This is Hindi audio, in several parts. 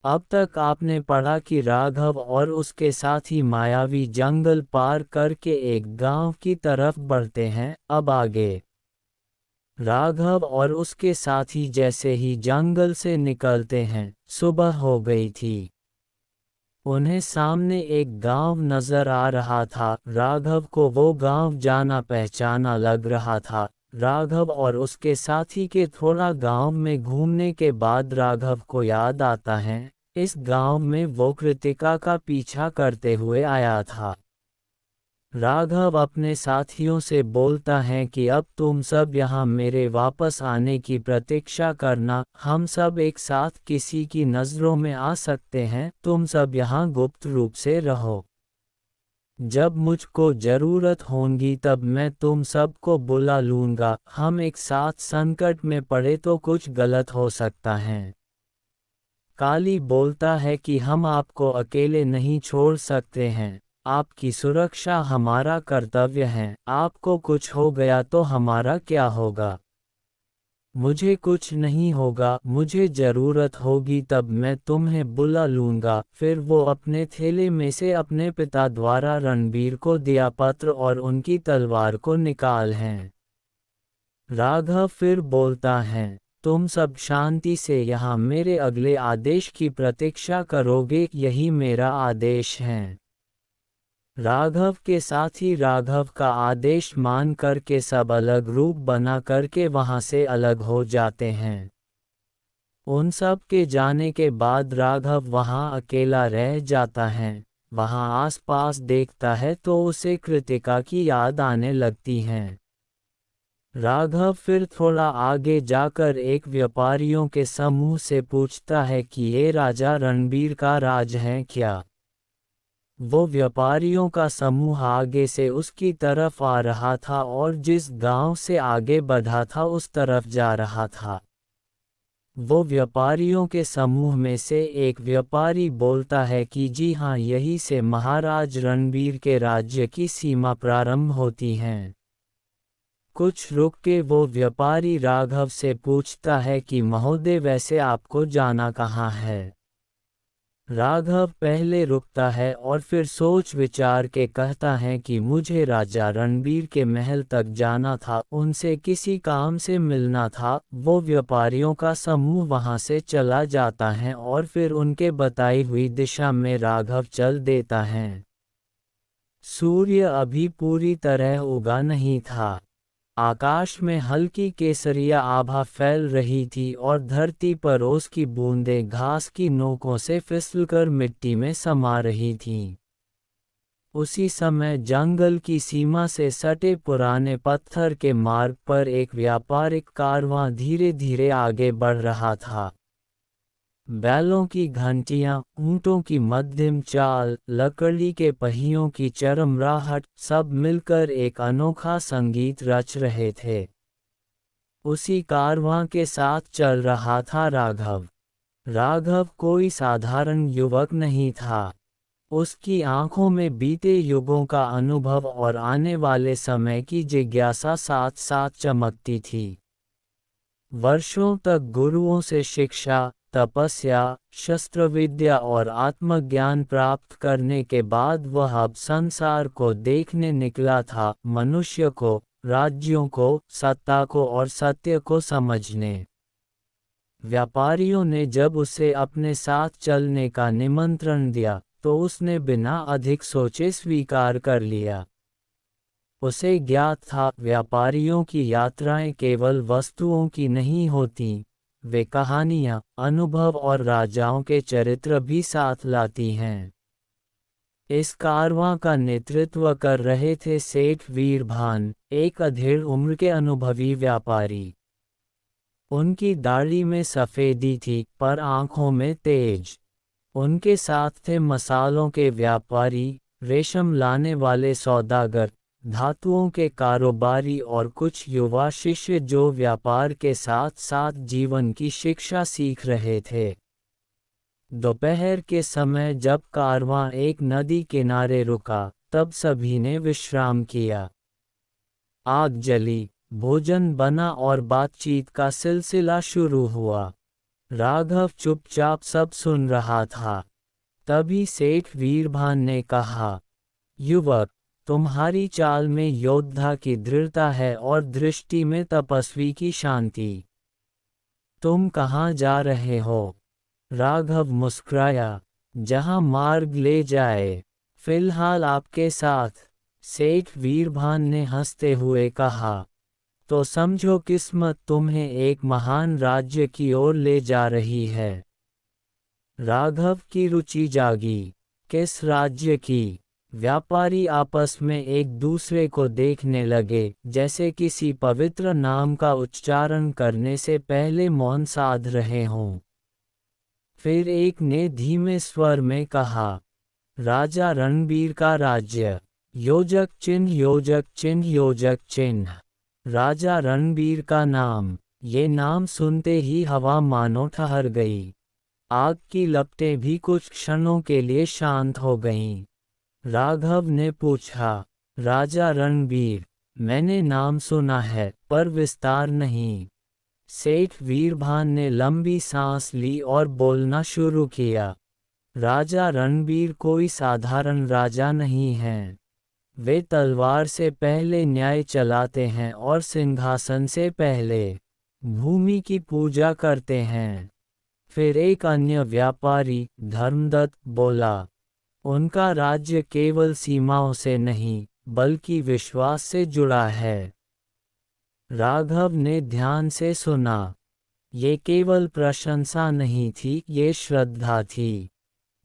अब तक आपने पढ़ा कि राघव और उसके साथी मायावी जंगल पार करके एक गांव की तरफ बढ़ते हैं। अब आगे राघव और उसके साथी जैसे ही जंगल से निकलते हैं, सुबह हो गई थी। उन्हें सामने एक गांव नजर आ रहा था। राघव को वो गांव जाना पहचाना लग रहा था। राघव और उसके साथी के थोड़ा गांव में घूमने के बाद राघव को याद आता है, इस गांव में वो कृतिका का पीछा करते हुए आया था। राघव अपने साथियों से बोलता है कि अब तुम सब यहाँ मेरे वापस आने की प्रतीक्षा करना, हम सब एक साथ किसी की नज़रों में आ सकते हैं, तुम सब यहाँ गुप्त रूप से रहो। जब मुझको ज़रूरत होगी तब मैं तुम सबको बुला लूँगा। हम एक साथ संकट में पड़े तो कुछ गलत हो सकता है। काली बोलता है कि हम आपको अकेले नहीं छोड़ सकते हैं, आपकी सुरक्षा हमारा कर्तव्य है। आपको कुछ हो गया तो हमारा क्या होगा? मुझे कुछ नहीं होगा, मुझे ज़रूरत होगी तब मैं तुम्हें बुला लूँगा। फिर वो अपने थैले में से अपने पिता द्वारा रणबीर को दिया पत्र और उनकी तलवार को निकाल हैं। राघव फिर बोलता है, तुम सब शांति से यहाँ मेरे अगले आदेश की प्रतीक्षा करोगे, यही मेरा आदेश है। राघव के साथी राघव का आदेश मान करके सब अलग रूप बना करके वहाँ से अलग हो जाते हैं। उन सब के जाने के बाद राघव वहाँ अकेला रह जाता है। वहाँ आसपास देखता है तो उसे कृतिका की याद आने लगती है। राघव फिर थोड़ा आगे जाकर एक व्यापारियों के समूह से पूछता है कि ये राजा रणबीर का राज है क्या? वो व्यापारियों का समूह आगे से उसकी तरफ आ रहा था और जिस गांव से आगे बढ़ा था उस तरफ जा रहा था। वो व्यापारियों के समूह में से एक व्यापारी बोलता है कि जी हाँ, यही से महाराज रणबीर के राज्य की सीमा प्रारंभ होती है। कुछ रुक के वो व्यापारी राघव से पूछता है कि महोदय, वैसे आपको जाना कहाँ है? राघव पहले रुकता है और फिर सोच विचार के कहता है कि मुझे राजा रणबीर के महल तक जाना था, उनसे किसी काम से मिलना था। वो व्यापारियों का समूह वहां से चला जाता है और फिर उनके बताई हुई दिशा में राघव चल देता है। सूर्य अभी पूरी तरह उगा नहीं था। आकाश में हल्की केसरिया आभा फैल रही थी और धरती पर ओस की बूंदें घास की नोकों से फिसलकर मिट्टी में समा रही थीं। उसी समय जंगल की सीमा से सटे पुराने पत्थर के मार्ग पर एक व्यापारिक कारवां धीरे धीरे आगे बढ़ रहा था। बैलों की घंटियां, ऊंटों की मध्यम चाल, लकड़ी के पहियों की चरमराहट, सब मिलकर एक अनोखा संगीत रच रहे थे। उसी कारवां के साथ चल रहा था राघव। राघव कोई साधारण युवक नहीं था। उसकी आंखों में बीते युगों का अनुभव और आने वाले समय की जिज्ञासा साथ साथ चमकती थी। वर्षों तक गुरुओं से शिक्षा, तपस्या, शस्त्र विद्या और आत्मज्ञान प्राप्त करने के बाद वह अब संसार को देखने निकला था, मनुष्य को, राज्यों को, सत्ता को और सत्य को समझने। व्यापारियों ने जब उसे अपने साथ चलने का निमंत्रण दिया तो उसने बिना अधिक सोचे स्वीकार कर लिया। उसे ज्ञात था, व्यापारियों की यात्राएं केवल वस्तुओं की नहीं होती, वे कहानियां, अनुभव और राजाओं के चरित्र भी साथ लाती हैं। इस कारवां का नेतृत्व कर रहे थे सेठ वीरभान, एक अधेड़ उम्र के अनुभवी व्यापारी। उनकी दाढ़ी में सफ़ेदी थी पर आंखों में तेज। उनके साथ थे मसालों के व्यापारी, रेशम लाने वाले सौदागर, धातुओं के कारोबारी और कुछ युवा शिष्य जो व्यापार के साथ साथ जीवन की शिक्षा सीख रहे थे। दोपहर के समय जब कारवां एक नदी किनारे रुका, तब सभी ने विश्राम किया। आग जली, भोजन बना और बातचीत का सिलसिला शुरू हुआ। राघव चुपचाप सब सुन रहा था। तभी सेठ वीरभान ने कहा, युवक, तुम्हारी चाल में योद्धा की दृढ़ता है और दृष्टि में तपस्वी की शांति। तुम कहाँ जा रहे हो? राघव मुस्कुराया, जहाँ मार्ग ले जाए। फिलहाल आपके साथ। सेठ वीरभान ने हंसते हुए कहा, तो समझो किस्मत तुम्हें एक महान राज्य की ओर ले जा रही है। राघव की रुचि जागी। किस राज्य की? व्यापारी आपस में एक दूसरे को देखने लगे, जैसे किसी पवित्र नाम का उच्चारण करने से पहले मौन साध रहे हों। फिर एक ने धीमे स्वर में कहा, राजा रणबीर का राज्य। योजक चिन्ह योजक चिन्ह योजक चिन्ह। राजा रणबीर का नाम। ये नाम सुनते ही हवा मानो ठहर गई। आग की लपटें भी कुछ क्षणों के लिए शांत हो गईं। राघव ने पूछा, राजा रणबीर, मैंने नाम सुना है पर विस्तार नहीं। सेठ वीरभान ने लंबी सांस ली और बोलना शुरू किया, राजा रणबीर कोई साधारण राजा नहीं हैं। वे तलवार से पहले न्याय चलाते हैं और सिंहासन से पहले भूमि की पूजा करते हैं। फिर एक अन्य व्यापारी धर्मदत्त बोला, उनका राज्य केवल सीमाओं से नहीं बल्कि विश्वास से जुड़ा है। राघव ने ध्यान से सुना। ये केवल प्रशंसा नहीं थी, ये श्रद्धा थी।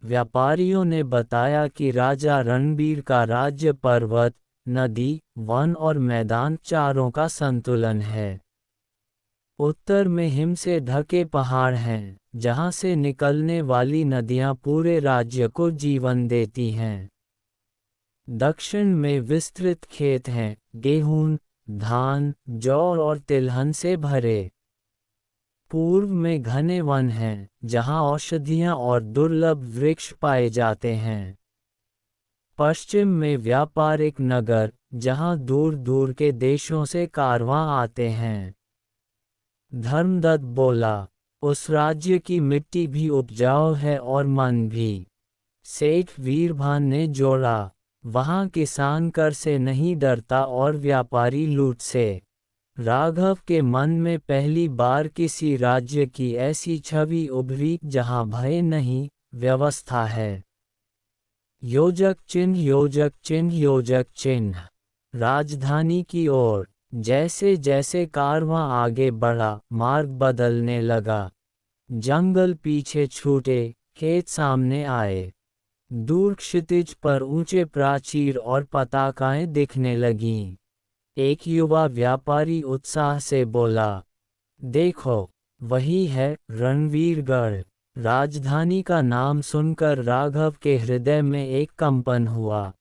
व्यापारियों ने बताया कि राजा रणबीर का राज्य पर्वत, नदी, वन और मैदान चारों का संतुलन है। उत्तर में हिम से ढके पहाड़ हैं, जहां से निकलने वाली नदियां पूरे राज्य को जीवन देती हैं। दक्षिण में विस्तृत खेत हैं, गेहूं, धान, जौ और तिलहन से भरे। पूर्व में घने वन हैं, जहां औषधियां और दुर्लभ वृक्ष पाए जाते हैं। पश्चिम में व्यापारिक नगर, जहां दूर दूर के देशों से कारवां आते हैं। धर्मदत्त बोला, उस राज्य की मिट्टी भी उपजाऊ है और मन भी। सेठ वीरभान ने जोड़ा, वहां किसान कर से नहीं डरता और व्यापारी लूट से। राघव के मन में पहली बार किसी राज्य की ऐसी छवि उभरी जहां भय नहीं, व्यवस्था है। योजक चिन्ह योजक चिन्ह योजक चिन्ह। राजधानी की ओर। जैसे जैसे कारवां आगे बढ़ा, मार्ग बदलने लगा। जंगल पीछे छूटे, खेत सामने आए। दूर क्षितिज पर ऊंचे प्राचीर और पताकाएं दिखने लगीं। एक युवा व्यापारी उत्साह से बोला, देखो, वही है रणवीरगढ़। राजधानी का नाम सुनकर राघव के हृदय में एक कंपन हुआ।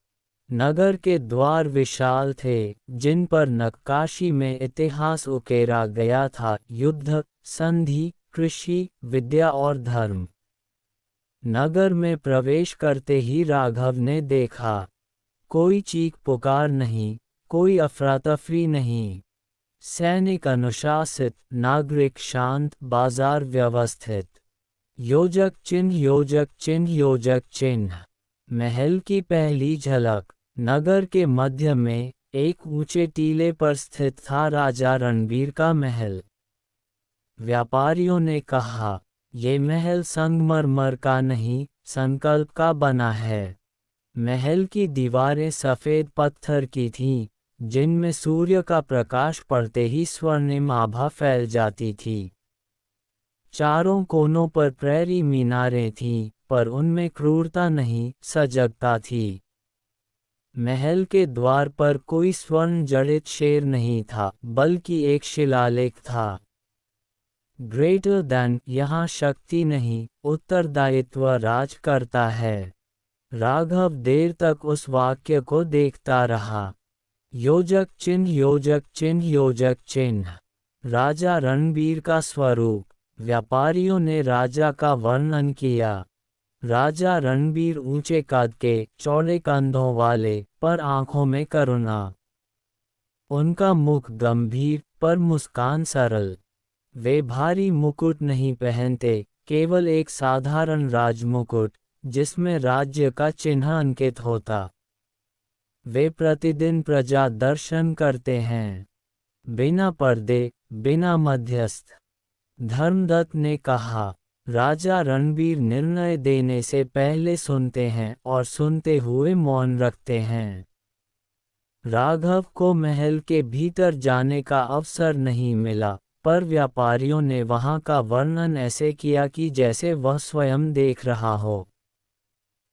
नगर के द्वार विशाल थे, जिन पर नक्काशी में इतिहास उकेरा गया था, युद्ध, संधि, कृषि, विद्या और धर्म। नगर में प्रवेश करते ही राघव ने देखा, कोई चीख पुकार नहीं, कोई अफरा-तफरी नहीं। सैनिक अनुशासित, नागरिक शांत, बाजार व्यवस्थित। योजक चिन्ह योजक चिन्ह योजक चिन्ह। महल की पहली झलक। नगर के मध्य में एक ऊंचे टीले पर स्थित था राजा रणबीर का महल। व्यापारियों ने कहा, ये महल संगमरमर का नहीं, संकल्प का बना है। महल की दीवारें सफेद पत्थर की थीं, जिनमें सूर्य का प्रकाश पड़ते ही स्वर्णिम आभा फैल जाती थी। चारों कोनों पर प्रहरी मीनारें थीं, पर उनमें क्रूरता नहीं, सजगता थी। महल के द्वार पर कोई स्वर्ण जड़ित शेर नहीं था, बल्कि एक शिलालेख था। ग्रेटर दैन, यहाँ शक्ति नहीं, उत्तरदायित्व राज करता है। राघव देर तक उस वाक्य को देखता रहा। योजक चिन्ह योजक चिन्ह योजक चिन्ह। राजा रणबीर का स्वरूप। व्यापारियों ने राजा का वर्णन किया। राजा रणबीर ऊंचे कद के, चौड़े कंधों वाले, पर आंखों में करुणा। उनका मुख गंभीर, पर मुस्कान सरल। वे भारी मुकुट नहीं पहनते, केवल एक साधारण राजमुकुट जिसमें राज्य का चिन्ह अंकित होता। वे प्रतिदिन प्रजा दर्शन करते हैं, बिना पर्दे, बिना मध्यस्थ। धर्मदत्त ने कहा, राजा रणबीर निर्णय देने से पहले सुनते हैं और सुनते हुए मौन रखते हैं। राघव को महल के भीतर जाने का अवसर नहीं मिला, पर व्यापारियों ने वहां का वर्णन ऐसे किया कि जैसे वह स्वयं देख रहा हो।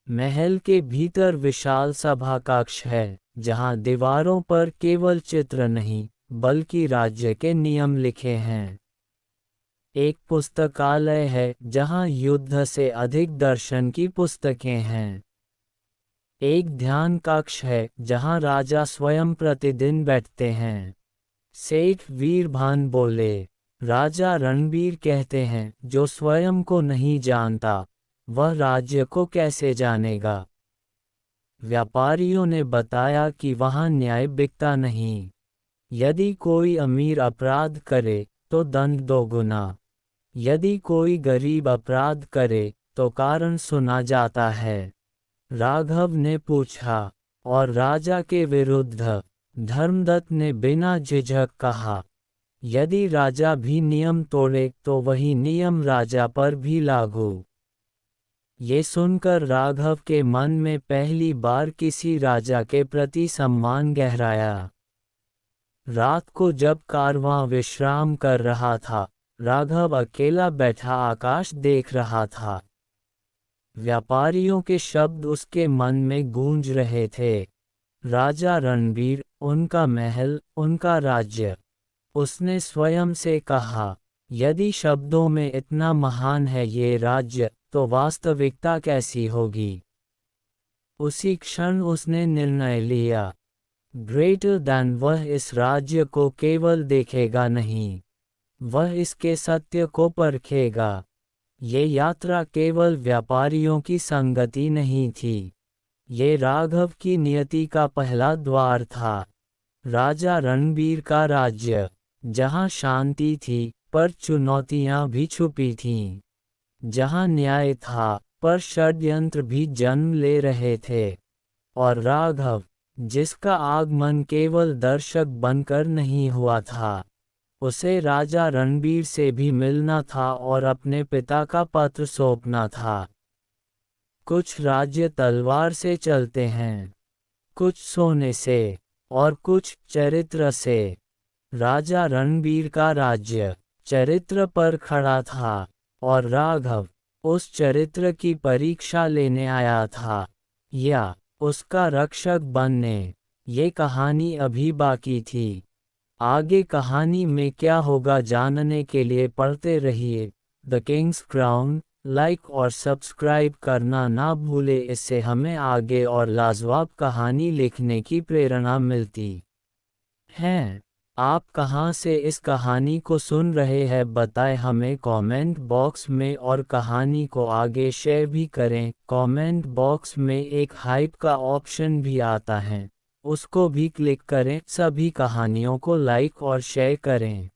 महल के भीतर विशाल सभा कक्ष है, जहां दीवारों पर केवल चित्र नहीं, बल्कि राज्य के नियम लिखे हैं। एक पुस्तकालय है, जहां युद्ध से अधिक दर्शन की पुस्तकें हैं। एक ध्यान कक्ष है, जहां राजा स्वयं प्रतिदिन बैठते हैं। सेठ वीरभान बोले, राजा रणबीर कहते हैं, जो स्वयं को नहीं जानता, वह राज्य को कैसे जानेगा। व्यापारियों ने बताया कि वहां न्याय बिकता नहीं। यदि कोई अमीर अपराध करे, तो दंड दोगुना। यदि कोई गरीब अपराध करे, तो कारण सुना जाता है। राघव ने पूछा, और राजा के विरुद्ध? धर्मदत्त ने बिना झिझक कहा, यदि राजा भी नियम तोड़े तो वही नियम राजा पर भी लागू। ये सुनकर राघव के मन में पहली बार किसी राजा के प्रति सम्मान गहराया। रात को जब कारवां विश्राम कर रहा था, राघव अकेला बैठा आकाश देख रहा था। व्यापारियों के शब्द उसके मन में गूंज रहे थे। राजा रणबीर, उनका महल, उनका राज्य। उसने स्वयं से कहा, यदि शब्दों में इतना महान है ये राज्य, तो वास्तविकता कैसी होगी। उसी क्षण उसने निर्णय लिया, ग्रेटर दैन वह इस राज्य को केवल देखेगा नहीं, वह इसके सत्य को परखेगा। ये यात्रा केवल व्यापारियों की संगति नहीं थी, ये राघव की नियति का पहला द्वार था। राजा रणबीर का राज्य, जहां शांति थी, पर चुनौतियां भी छुपी थीं। जहां न्याय था, पर षड्यंत्र भी जन्म ले रहे थे। और राघव, जिसका आगमन केवल दर्शक बनकर नहीं हुआ था, उसे राजा रणबीर से भी मिलना था और अपने पिता का पत्र सौंपना था। कुछ राज्य तलवार से चलते हैं, कुछ सोने से, और कुछ चरित्र से। राजा रणबीर का राज्य चरित्र पर खड़ा था, और राघव उस चरित्र की परीक्षा लेने आया था, या उसका रक्षक बनने। ये कहानी अभी बाकी थी। आगे कहानी में क्या होगा जानने के लिए पढ़ते रहिए द किंग्स क्राउन। लाइक और सब्सक्राइब करना ना भूले, इससे हमें आगे और लाजवाब कहानी लिखने की प्रेरणा मिलती है। आप कहां से इस कहानी को सुन रहे हैं बताएं हमें कमेंट बॉक्स में, और कहानी को आगे शेयर भी करें। कमेंट बॉक्स में एक हाइप का ऑप्शन भी आता है, उसको भी क्लिक करें। सभी कहानियों को लाइक और शेयर करें।